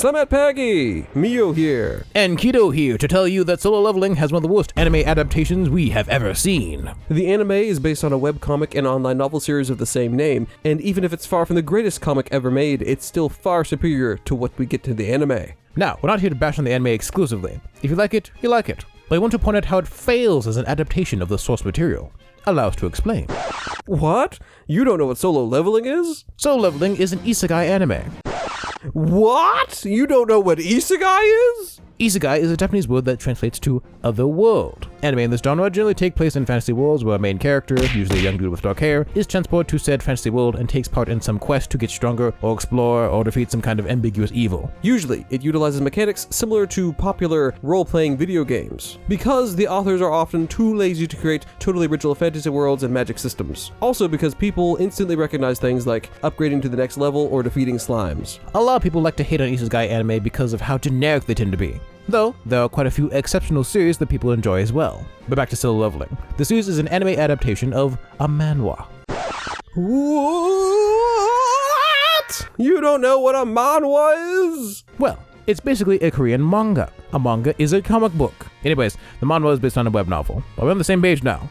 Slamat Paggy! Mio here. And Keto here to tell you that Solo Leveling has one of the worst anime adaptations we have ever seen. The anime is based on a webcomic and online novel series of the same name, and even if it's far from the greatest comic ever made, it's still far superior to what we get to the anime. Now, we're not here to bash on the anime exclusively. If you like it, you like it. But I want to point out how it fails as an adaptation of the source material. Allow us to explain. What? You don't know what Solo Leveling is? Solo Leveling is an isekai anime. What? You don't know what isekai is? Isekai is a Japanese word that translates to other world. Anime in this genre generally take place in fantasy worlds where a main character, usually a young dude with dark hair, is transported to said fantasy world and takes part in some quest to get stronger or explore or defeat some kind of ambiguous evil. Usually, it utilizes mechanics similar to popular role-playing video games, because the authors are often too lazy to create totally original fantasy worlds and magic systems. Also because people instantly recognize things like upgrading to the next level or defeating slimes. A lot of people like to hate on isekai anime because of how generic they tend to be. Though, there are quite a few exceptional series that people enjoy as well. But back to Solo Leveling. The series is an anime adaptation of a manhwa. What? You don't know what a manhwa is? Well, it's basically a Korean manga. A manga is a comic book. Anyways, the manhwa is based on a web novel. Are we on the same page now?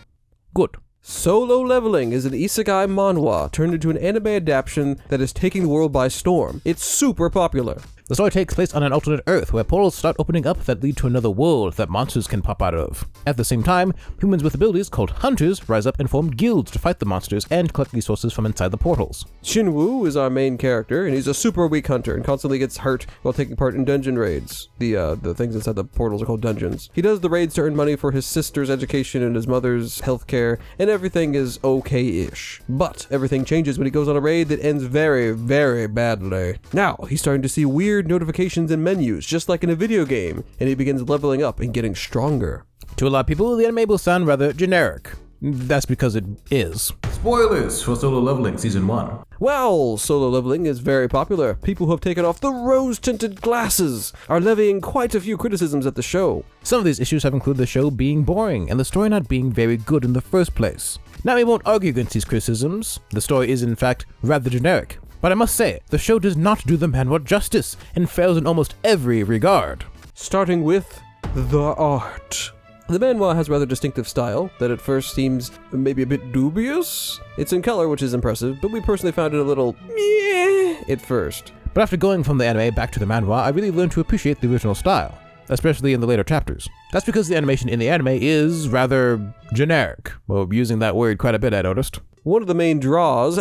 Good. Solo Leveling is an isekai manhwa turned into an anime adaptation that is taking the world by storm. It's super popular. The story takes place on an alternate Earth where portals start opening up that lead to another world that monsters can pop out of. At the same time, humans with abilities called hunters rise up and form guilds to fight the monsters and collect resources from inside the portals. Shinwoo is our main character, and he's a super weak hunter and constantly gets hurt while taking part in dungeon raids. The things inside the portals are called dungeons. He does the raids to earn money for his sister's education and his mother's healthcare, and everything is okay-ish. But everything changes when he goes on a raid that ends very, very badly. Now, he's starting to see weird notifications and menus, just like in a video game, and he begins leveling up and getting stronger. To a lot of people, the anime will sound rather generic. That's because it is. Spoilers for Solo Leveling Season 1. Well, Solo Leveling is very popular. People who have taken off the rose-tinted glasses are levying quite a few criticisms at the show. Some of these issues have included the show being boring and the story not being very good in the first place. Now, we won't argue against these criticisms. The story is, in fact, rather generic. But I must say, the show does not do the manhwa justice and fails in almost every regard. Starting with the art. The manhwa has a rather distinctive style that at first seems maybe a bit dubious. It's in color, which is impressive, but we personally found it a little meh at first. But after going from the anime back to the manhwa, I really learned to appreciate the original style, especially in the later chapters. That's because the animation in the anime is rather generic. Well, using that word quite a bit, I noticed. One of the main draws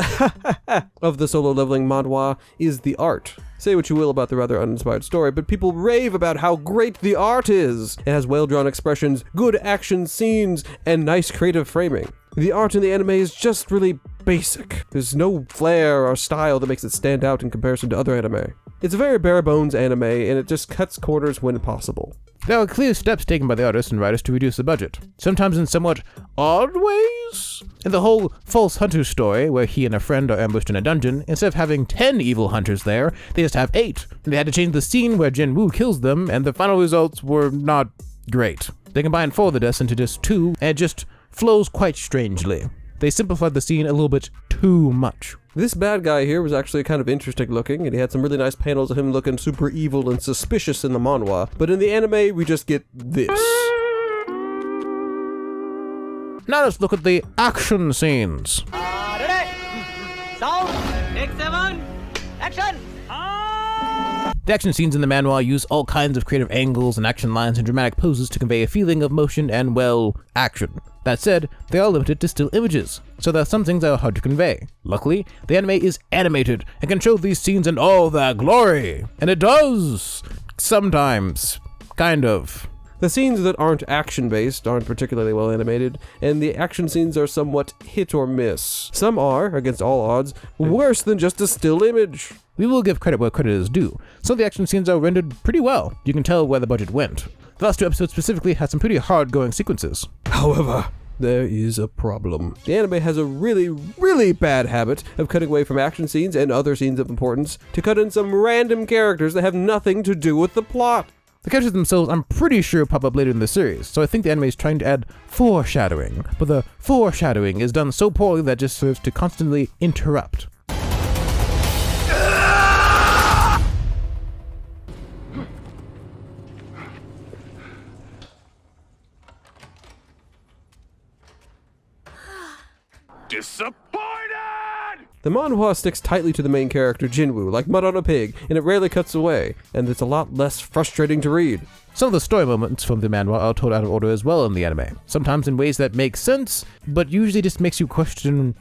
of the Solo Leveling manhwa is the art. Say what you will about the rather uninspired story, but people rave about how great the art is. It has well-drawn expressions, good action scenes, and nice creative framing. The art in the anime is just really basic. There's no flair or style that makes it stand out in comparison to other anime. It's a very bare-bones anime, and it just cuts corners when possible. There are clear steps taken by the artists and writers to reduce the budget, sometimes in somewhat odd ways. In the whole false hunter story, where he and a friend are ambushed in a dungeon, instead of having 10 evil hunters there, they just have 8. They had to change the scene where Jinwoo kills them, and the final results were not great. They combined 4 of the deaths into just 2, and it just flows quite strangely. They simplified the scene a little bit too much. This bad guy here was actually kind of interesting looking, and he had some really nice panels of him looking super evil and suspicious in the manhwa, but in the anime, we just get this. Now let's look at the action scenes. Ready? Sound. Take 7. Action. The action scenes in the manhwa use all kinds of creative angles and action lines and dramatic poses to convey a feeling of motion and, well, action. That said, they are limited to still images, so there are some things that are hard to convey. Luckily, the anime is animated and can show these scenes in all their glory. And it does! Sometimes. Kind of. The scenes that aren't action-based aren't particularly well animated, and the action scenes are somewhat hit or miss. Some are, against all odds, worse than just a still image. We will give credit where credit is due. Some of the action scenes are rendered pretty well. You can tell where the budget went. The last 2 episodes specifically had some pretty hard-going sequences. However, there is a problem. The anime has a really, really bad habit of cutting away from action scenes and other scenes of importance to cut in some random characters that have nothing to do with the plot. The characters themselves, I'm pretty sure, pop up later in the series, so I think the anime is trying to add foreshadowing, but the foreshadowing is done so poorly that it just serves to constantly interrupt. Disappointed! The manhwa sticks tightly to the main character Jinwoo, like mud on a pig, and it rarely cuts away, and it's a lot less frustrating to read. Some of the story moments from the manhwa are told out of order as well in the anime, sometimes in ways that make sense, but usually just makes you question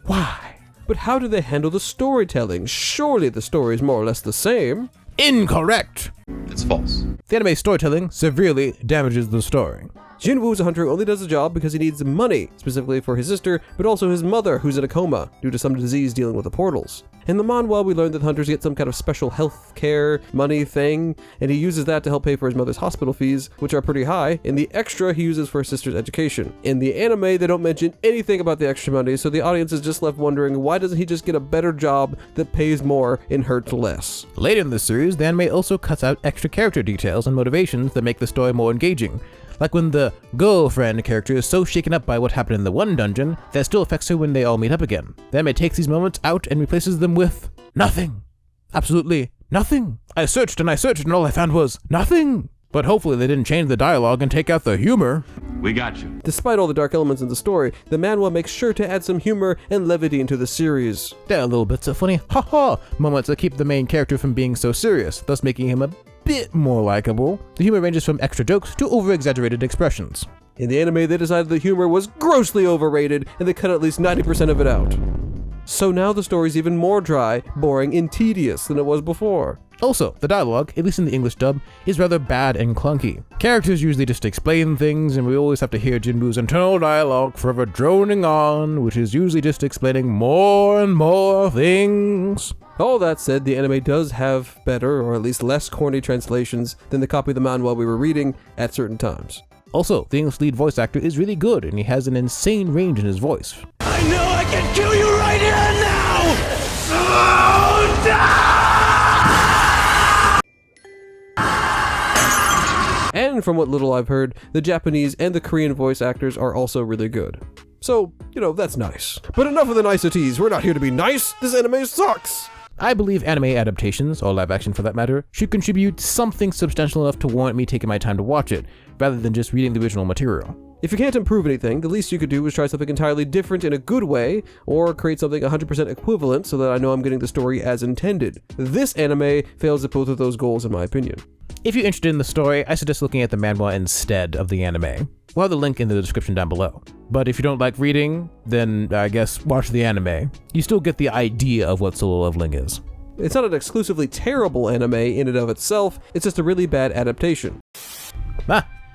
why. But how do they handle the storytelling? Surely the story is more or less the same. Incorrect! It's false. The anime storytelling severely damages the story. Jinwoo is a hunter who only does the job because he needs money, specifically for his sister, but also his mother, who's in a coma due to some disease dealing with the portals. In the manhwa, we learn that hunters get some kind of special health care money thing, and he uses that to help pay for his mother's hospital fees, which are pretty high, and the extra he uses for his sister's education. In the anime, they don't mention anything about the extra money, so the audience is just left wondering, why doesn't he just get a better job that pays more and hurts less? Later in the series, the anime also cuts out extra character details and motivations that make the story more engaging. Like when the girlfriend character is so shaken up by what happened in the one dungeon that still affects her when they all meet up again. The anime takes these moments out and replaces them with nothing. Absolutely nothing. I searched and all I found was nothing. But hopefully they didn't change the dialogue and take out the humor. We got you. Despite all the dark elements in the story, the manhwa makes sure to add some humor and levity into the series. There are little bits of funny ha-ha moments that keep the main character from being so serious, thus making him a bit more likable. The humor ranges from extra jokes to over-exaggerated expressions. In the anime, they decided the humor was grossly overrated, and they cut at least 90% of it out. So now the story's even more dry, boring, and tedious than it was before. Also, the dialogue, at least in the English dub, is rather bad and clunky. Characters usually just explain things, and we always have to hear Jinwoo's internal dialogue forever droning on, which is usually just explaining more and more things. All that said, the anime does have better, or at least less corny translations than the copy of the manhwa we were reading at certain times. Also, the English lead voice actor is really good, and he has an insane range in his voice. I know I can kill you right here and now! Oh, die! And from what little I've heard, the Japanese and the Korean voice actors are also really good. So, that's nice. But enough of the niceties, we're not here to be nice, this anime sucks! I believe anime adaptations, or live action for that matter, should contribute something substantial enough to warrant me taking my time to watch it, rather than just reading the original material. If you can't improve anything, the least you could do is try something entirely different in a good way, or create something 100% equivalent so that I know I'm getting the story as intended. This anime fails at both of those goals in my opinion. If you're interested in the story, I suggest looking at the manhwa instead of the anime. We'll have the link in the description down below. But if you don't like reading, then I guess watch the anime. You still get the idea of what Solo Leveling is. It's not an exclusively terrible anime in and of itself, it's just a really bad adaptation.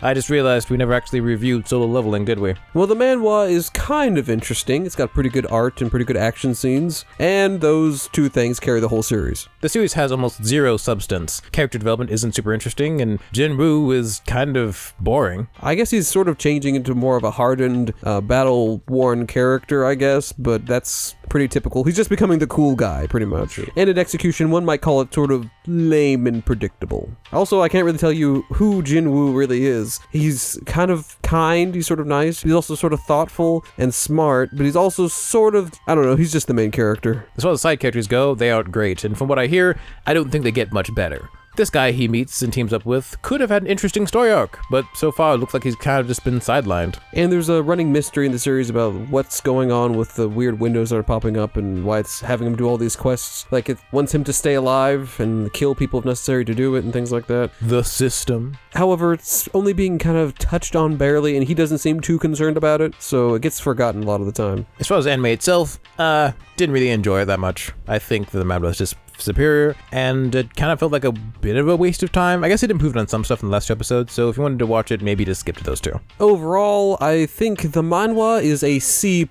I just realized we never actually reviewed Solo Leveling, did we? Well, the manhwa is kind of interesting. It's got pretty good art and pretty good action scenes, and those two things carry the whole series. The series has almost zero substance. Character development isn't super interesting, and Jinwoo is kind of boring. I guess he's sort of changing into more of a hardened, battle-worn character, I guess, but that's pretty typical. He's just becoming the cool guy, pretty much. And in execution, one might call it sort of lame and predictable. Also, I can't really tell you who Jinwoo really is. He's kind of kind, he's sort of nice, he's also sort of thoughtful and smart, but he's also sort of, I don't know, he's just the main character. As far as side characters go, they aren't great, and from what I hear, I don't think they get much better. This guy he meets and teams up with could have had an interesting story arc, but so far it looks like he's kind of just been sidelined. And there's a running mystery in the series about what's going on with the weird windows that are popping up and why it's having him do all these quests. Like it wants him to stay alive and kill people if necessary to do it and things like that. The system. However, it's only being kind of touched on barely and he doesn't seem too concerned about it, so it gets forgotten a lot of the time. As far as anime itself, didn't really enjoy it that much. I think the manhwa was just superior, and it kind of felt like a bit of a waste of time. I guess it improved on some stuff in the last two episodes, so if you wanted to watch it, maybe just skip to those two. Overall, I think the manhwa is a C+.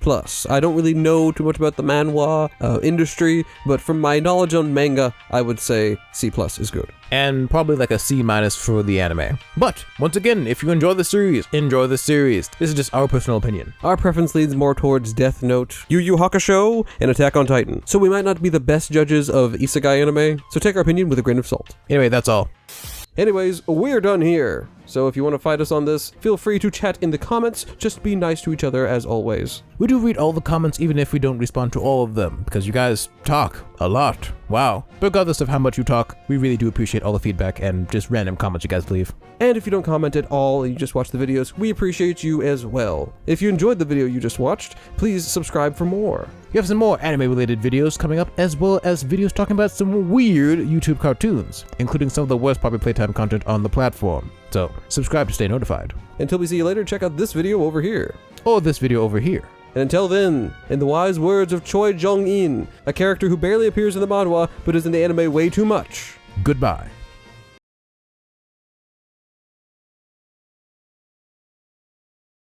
I don't really know too much about the manhwa industry, but from my knowledge on manga, I would say C+ is good. And probably like a C- for the anime. But, once again, if you enjoy the series, enjoy the series. This is just our personal opinion. Our preference leans more towards Death Note, Yu Yu Hakusho, and Attack on Titan. So we might not be the best judges of isekai anime, so take our opinion with a grain of salt. Anyway, that's all. Anyways, we're done here. So if you want to fight us on this, feel free to chat in the comments. Just be nice to each other as always. We do read all the comments even if we don't respond to all of them, because you guys talk a lot. Wow. But regardless of how much you talk, we really do appreciate all the feedback and just random comments you guys leave. And if you don't comment at all and you just watch the videos, we appreciate you as well. If you enjoyed the video you just watched, please subscribe for more. We have some more anime-related videos coming up, as well as videos talking about some weird YouTube cartoons, including some of the worst Poppy Playtime content on the platform. So, subscribe to stay notified. Until we see you later, check out this video over here. Or this video over here. And until then, in the wise words of Choi Jong-in, a character who barely appears in the manhwa but is in the anime way too much, Goodbye.